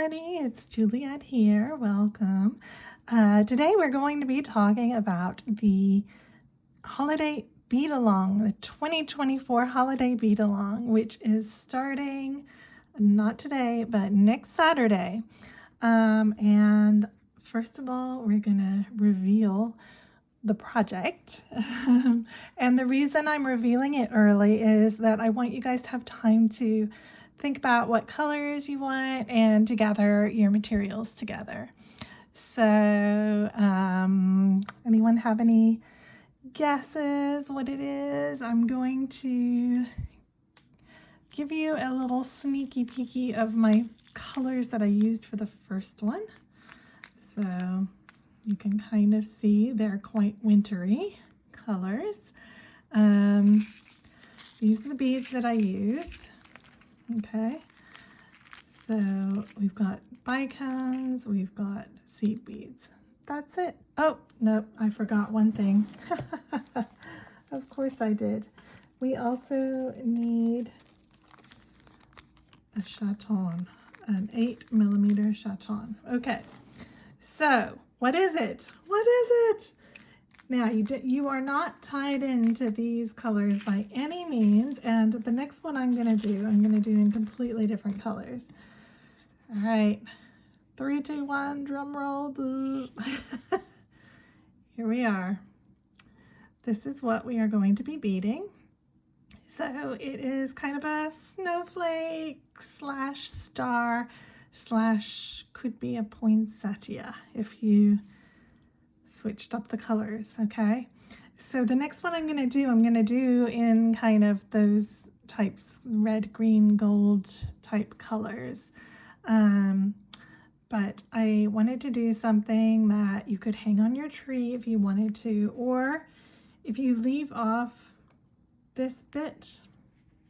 everybody, it's Juliet here. Welcome. Today we're going to be talking about the Holiday Beadalong, the 2024 Holiday Beadalong, which is starting not today, but next Saturday. And first of all, we're going to reveal the project. And the reason I'm revealing it early is that I want you guys to have time to think about what colors you want and to gather your materials together. So anyone have any guesses what it is? I'm going to give you a little sneaky peeky of my colors that I used for the first one. So you can kind of see they're quite wintry colors. These are the beads that I used. Okay, so we've got bicones, we've got seed beads. That's it. Oh, no, I forgot one thing. Of course I did. We also need a Chaton, an 8mm Chaton. Okay, so what is it? What is it? Now, you are not tied into these colors by any means, and the next one I'm going to do in completely different colors. All right, 3, 2, 1, drum roll. Here we are. This is what we are going to be beading. So it is kind of a snowflake slash star slash could be a poinsettia if you switched up the colors. Okay, so the next one I'm going to do in kind of those types, red, green, gold type colors, but I wanted to do something that you could hang on your tree if you wanted to, or if you leave off this bit,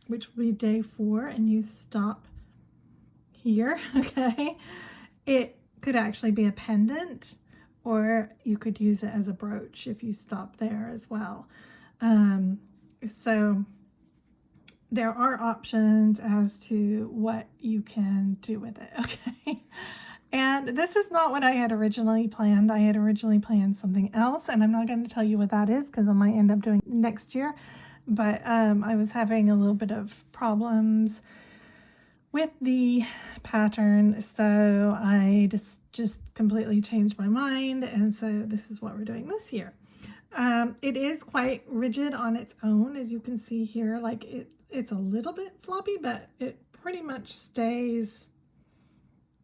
which will be day 4, and you stop here, okay, it could actually be a pendant, or you could use it as a brooch if you stop there as well. So there are options as to what you can do with it, okay? And this is not what I had originally planned. I had originally planned something else, and I'm not going to tell you what that is because I might end up doing it next year. But I was having a little bit of problems with the pattern, so I just completely changed my mind, and so this is what we're doing this year. It is quite rigid on its own, as you can see here. Like it's a little bit floppy, but it pretty much stays,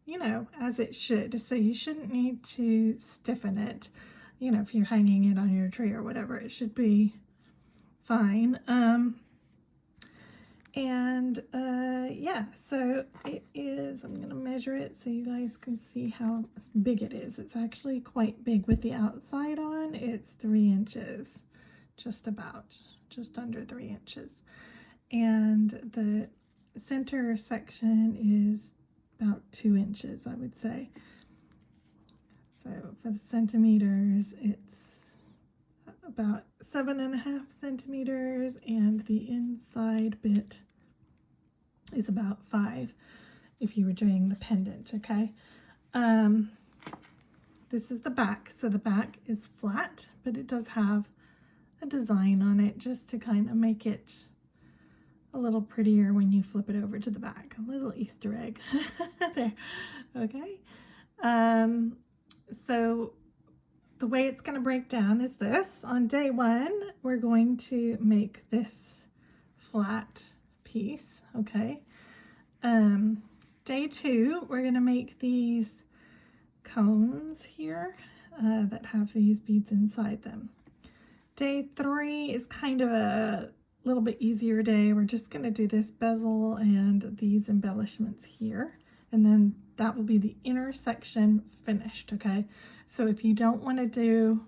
you know, as it should. So you shouldn't need to stiffen it. You know, if you're hanging it on your tree or whatever, it should be fine. Yeah, so it is, I'm going to measure it so you guys can see how big it is. It's actually quite big with the outside on. It's 3 inches, just under 3 inches. And the center section is about 2 inches, I would say. So for the centimeters, it's about 7.5 centimeters, and the inside bit is about 5 if you were doing the pendant. Okay, this is the back. So the back is flat, but it does have a design on it just to kind of make it a little prettier when you flip it over to the back. A little Easter egg there. Okay, so the way it's going to break down is this. On day 1, we're going to make this flat piece, okay? Day 2, we're going to make these cones here that have these beads inside them. Day 3 is kind of a little bit easier day. We're just going to do this bezel and these embellishments here, and then that will be the inner section finished, okay? So if you don't want to do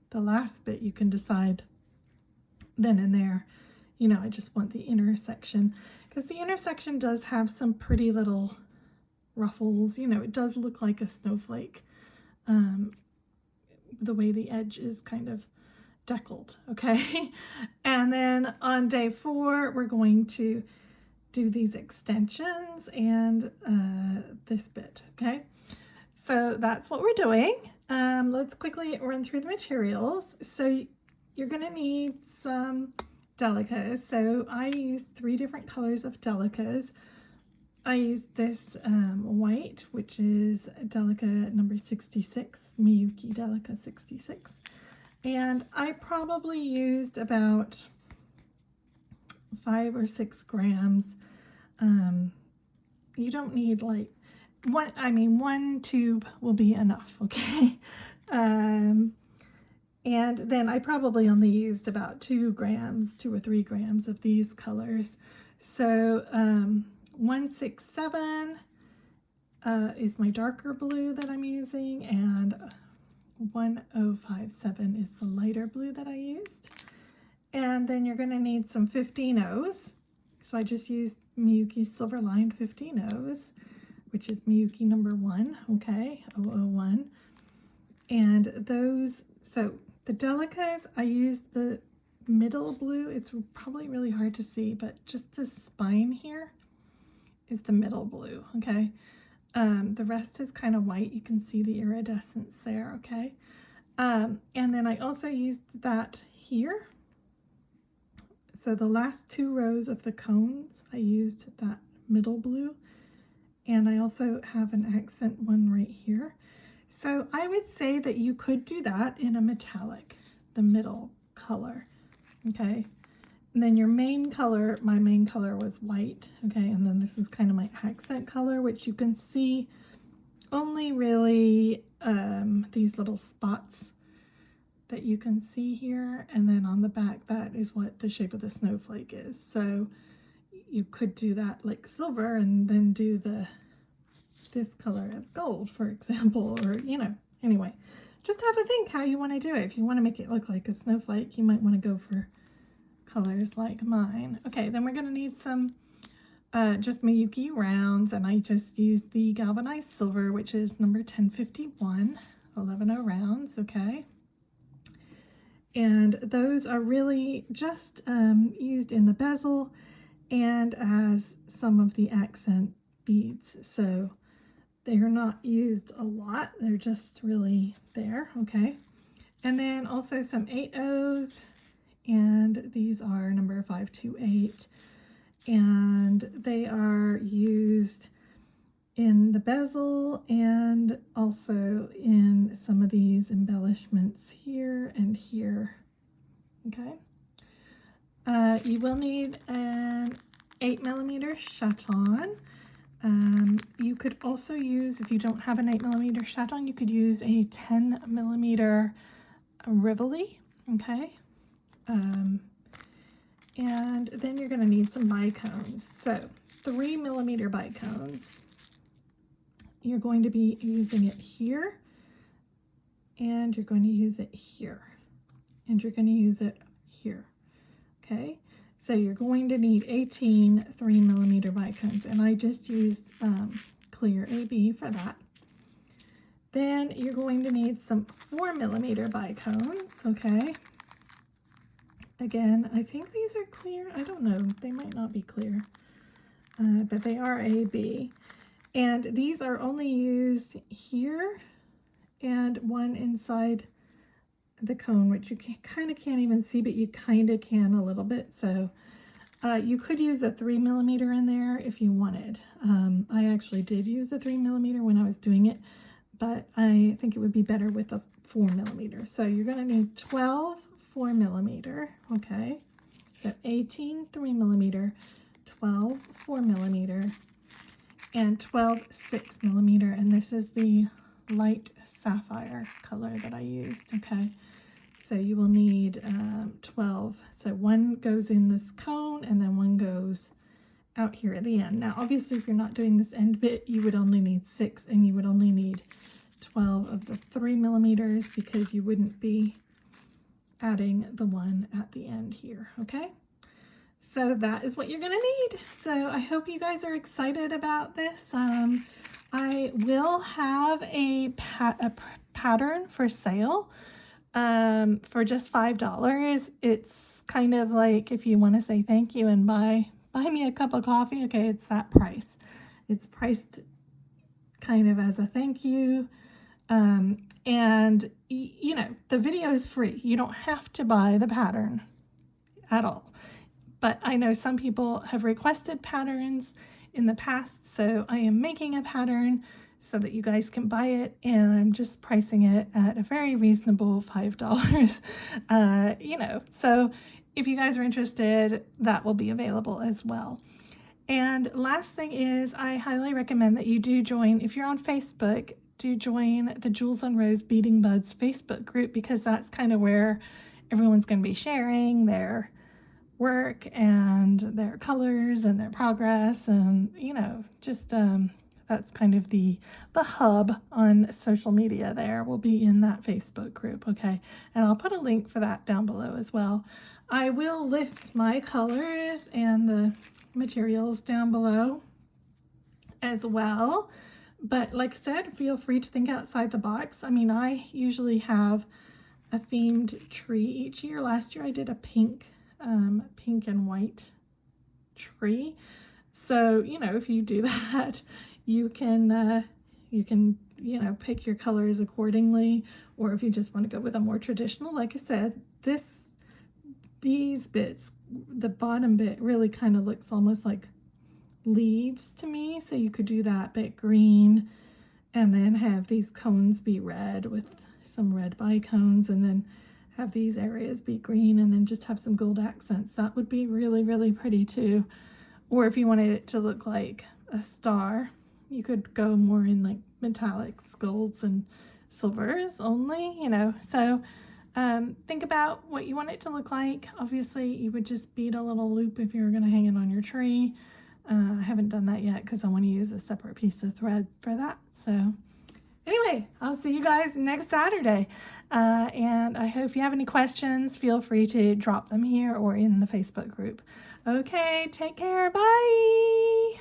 the last bit, you can decide then and there, you know, I just want the inner section, because the inner section does have some pretty little ruffles. You know, it does look like a snowflake, the way the edge is kind of deckled, okay? And then on day 4, we're going to do these extensions and this bit, okay? So that's what we're doing. Let's quickly run through the materials. So you're gonna need some Delicas. So I used 3 different colors of Delicas. I used this white, which is Delica number 66, Miyuki Delicas 66. And I probably used about 5 or 6 grams. You don't need like one tube will be enough, okay? And then I probably only used about 2 or 3 grams of these colors. So 167 is my darker blue that I'm using, and 1057 is the lighter blue that I used. And then you're going to need some 15-0s. So I just used Miyuki Silverline 15-0s, which is Miyuki number 1, okay, 001. And those, so the Delicas, I used the middle blue. It's probably really hard to see, but just the spine here is the middle blue, okay? The rest is kind of white. You can see the iridescence there, okay? And then I also used that here. So the last 2 rows of the cones, I used that middle blue. And I also have an accent one right here. So I would say that you could do that in a metallic, the middle color, okay? And then your main color, my main color was white, okay? And then this is kind of my accent color, which you can see only really these little spots that you can see here. And then on the back, that is what the shape of the snowflake is. So you could do that like silver and then do this color as gold, for example, or, you know, anyway, just have a think how you want to do it. If you want to make it look like a snowflake, you might want to go for colors like mine. Okay, then we're going to need some just Miyuki Rounds, and I just used the galvanized silver, which is number 1051, 11-0 rounds, okay? And those are really just used in the bezel and as some of the accent beads. So they're not used a lot. They're just really there, okay? And then also some 8-0s, and these are number 528. And they are used in the bezel and also in some of these embellishments here and here, okay? You will need an 8mm Chaton. You could also use, if you don't have an 8mm Chaton, you could use a 10mm Rivoli, okay? And then you're going to need some bicones. So 3mm bicones. You're going to be using it here, and you're going to use it here, and you're going to use it here, okay? So you're going to need 18 3mm bicones, and I just used clear AB for that. Then you're going to need some 4mm bicones, okay? Again, I think these are clear. I don't know. They might not be clear, but they are AB. And these are only used here and one inside the cone, which you kind of can't even see, but you kind of can a little bit. So you could use a 3mm in there if you wanted. I actually did use a 3mm when I was doing it, but I think it would be better with a 4mm. So you're going to need 12 4mm, okay? So 18 3mm, 12 4mm, and 12 6mm, and this is the light sapphire color that I used, okay? So you will need 12. So one goes in this cone and then one goes out here at the end. Now obviously if you're not doing this end bit, you would only need 6, and you would only need 12 of the 3mm because you wouldn't be adding the one at the end here, okay? So that is what you're gonna need. So I hope you guys are excited about this. I will have a pattern for sale for just $5. It's kind of like if you want to say thank you and buy buy me a cup of coffee, okay, it's that price. It's priced kind of as a thank you. And you know, the video is free. You don't have to buy the pattern at all. But I know some people have requested patterns in the past, so I am making a pattern so that you guys can buy it, and I'm just pricing it at a very reasonable $5. You know, so if you guys are interested, that will be available as well. And last thing is, I highly recommend that you do join, if you're on Facebook, do join the Jules and Rose Beading Buds Facebook group, because that's kind of where everyone's going to be sharing their work and their colors and their progress, and you know, just that's kind of the hub on social media. There will be in that Facebook group, okay, and I'll put a link for that down below as well. I will list my colors and the materials down below as well, but like I said, feel free to think outside the box. I mean, I usually have a themed tree each year. Last year I did a pink and white tree. So, you know, if you do that, you can, you know, pick your colors accordingly. Or if you just want to go with a more traditional, like I said, these bits, the bottom bit really kind of looks almost like leaves to me. So you could do that bit green and then have these cones be red with some red bicones, and then have these areas be green, and then just have some gold accents. That would be really, really pretty too. Or if you wanted it to look like a star, you could go more in like metallics, golds, and silvers only, you know. So think about what you want it to look like. Obviously, you would just bead a little loop if you were going to hang it on your tree. I haven't done that yet because I want to use a separate piece of thread for that. So anyway, I'll see you guys next Saturday. And I hope if you have any questions, feel free to drop them here or in the Facebook group. Okay, take care. Bye.